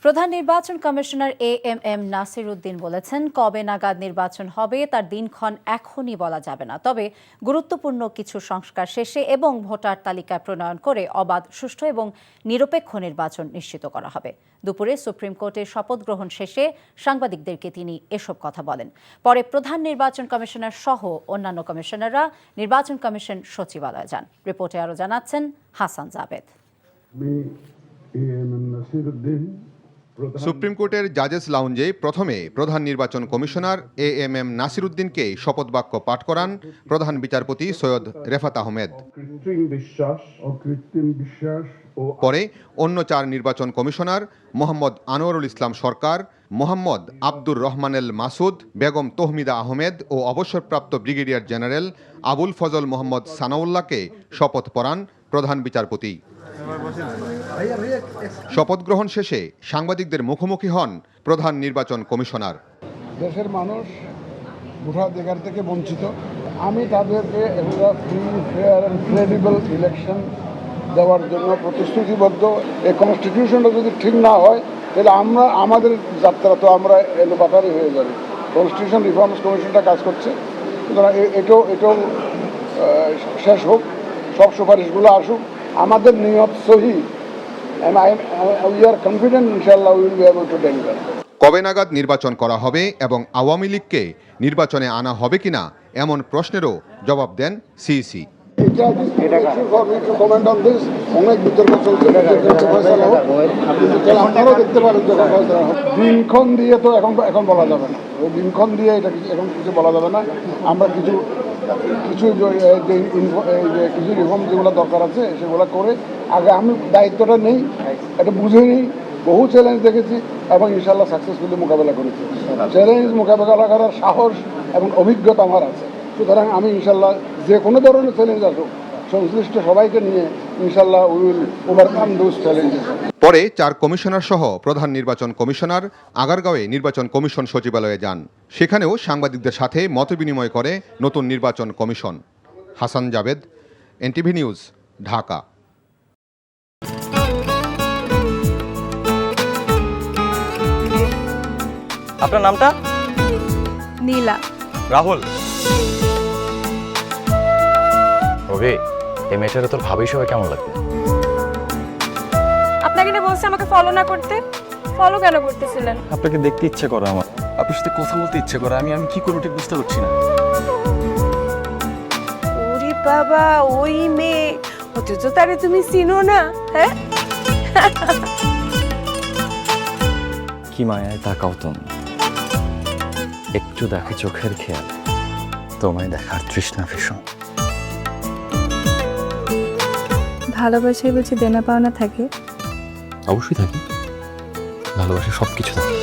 প্রধান নির্বাচন commissioner AMM Nasir Uddin বলেছেন, কবে নাগাদ নির্বাচন হবে তার দিনক্ষণ এখনই বলা যাবে না, তবে গুরুত্বপূর্ণ কিছু সংস্কার শেষে এবং ভোটার তালিকা প্রণয়ন করে অবাধ, সুষ্ঠু এবং নিরপেক্ষ নির্বাচন নিশ্চিত করা হবে। দুপুরে সুপ্রিম কোর্টের শপথ গ্রহণ শেষে সাংবাদিকদেরকে তিনি এসব কথা বলেন। পরে প্রধান নির্বাচন কমিশনার সহ অন্যান্য কমিশনাররা নির্বাচন কমিশন সচিবালয়ে যান। রিপোর্টে আরও জানাচ্ছেন হাসান জাবেদ। সুপ্রিম কোর্টের জাজেস লাউঞ্জে প্রথমে প্রধান নির্বাচন কমিশনার এএমএম নাসির উদ্দিনকে শপথ বাক্য পাঠ করান প্রধান বিচারপতি সৈয়দ রেফাত আহমেদ। পরে অন্য 4 নির্বাচন কমিশনার মোহাম্মদ আনোয়ারুল ইসলাম সরকার, মোহাম্মদ আব্দুর রহমানেল মাসুদ, বেগম তহমিদা আহমেদ ও অবসরপ্রাপ্ত ব্রিগেডিয়ার জেনারেল আবুল ফজল মোহাম্মদ সানাউল্লাহকে শপথ পড়ান প্রধান বিচারপতি। শপথ গ্রহণ শেষে সাংবাদিকদের মুখোমুখি হন প্রধান নির্বাচন কমিশনার। দেশের মানুষ ভোটাধিকার থেকে বঞ্চিত। আমি তাদেরকে free, fair and credible election দেওয়ার জন্য প্রতিশ্রুতিবদ্ধ। এই কনস্টিটিউশনটা যদি ঠিক না হয় তাহলে আমাদের যাত্রা তো আমরা এলোপাতারি হয়ে যাবে। কনস্টিটিউশন রিফর্মস কমিশনটা কাজ করছে, সুতরাং এটাও শেষ হোক, সব সুপারিশগুলো আসুক। আমাদের নিয়ত সহি, we are confident inshallah we will be able to deliver. কবে নাগাদ নির্বাচন করা হবে এবং আওয়ামী লীগকে নির্বাচনে আনা হবে কিনা এমন প্রশ্নেরও জবাব দেন সিইসি। অনেক বিতর্ক চলছে, আপনারাও দেখতে পারেন দিনক্ষণ দিয়ে তো এখন বলা যাবে না। ওই দিনক্ষণ দিয়ে এটা এখন কিছু বলা যাবে না। আমরা কিছু রিফর্ম যেগুলো দরকার আছে সেগুলো করে আগে আমি দায়িত্বটা নেই, এটা বুঝে নিই। বহু চ্যালেঞ্জ দেখেছি এবং ইনশাল্লাহ সাকসেসফুলি মোকাবেলা করেছি। চ্যালেঞ্জ মোকাবেলা করার সাহস এবং অভিজ্ঞতা আমার আছে, সুতরাং আমি ইনশাল্লাহ যে কোনো ধরনের চ্যালেঞ্জ আসুক সংশ্লিষ্ট সবাইকে নিয়ে ইনশাল্লাহ we will overcome those challenges. পরে 4 কমিশনার সহ প্রধান নির্বাচন কমিশনার আগারগাঁওয়ে নির্বাচন কমিশন সচিবালয়ে যান। সেখানেও সাংবাদিকদের সাথে মতবিনিময় করে নতুন নির্বাচন কমিশন। Hasan Jabed, NTV news, Dhaka. আপনার নামটা? নীলা। রাহুল। ওকে, এই মেয়েটারে তোর ভাবি সবাই কেমন লাগবে? আপনাকে না বলছে আমাকে ফলো না করতে? ফলো কেন করতেছিলেন? আপনাকে দেখতে ইচ্ছে করে আমার, আপনার সাথে কথা বলতে ইচ্ছে করে। আমি কি করবো ঠিক বুঝতে পারছি না। ওরে বাবা, ওই মেয়ে, অথচ তারে তুমি চিনো না? হ্যাঁ, কি মায়ায় তাকাও তুমি, একটু দেখে চোখের খেয়াল, তোমায় দেখার তৃষ্ণা ভীষণ। ভালোবাসায় বুঝি দেনা পাওনা থাকে? অবশ্যই থাকে, ভালোবাসা সবকিছু থাকে।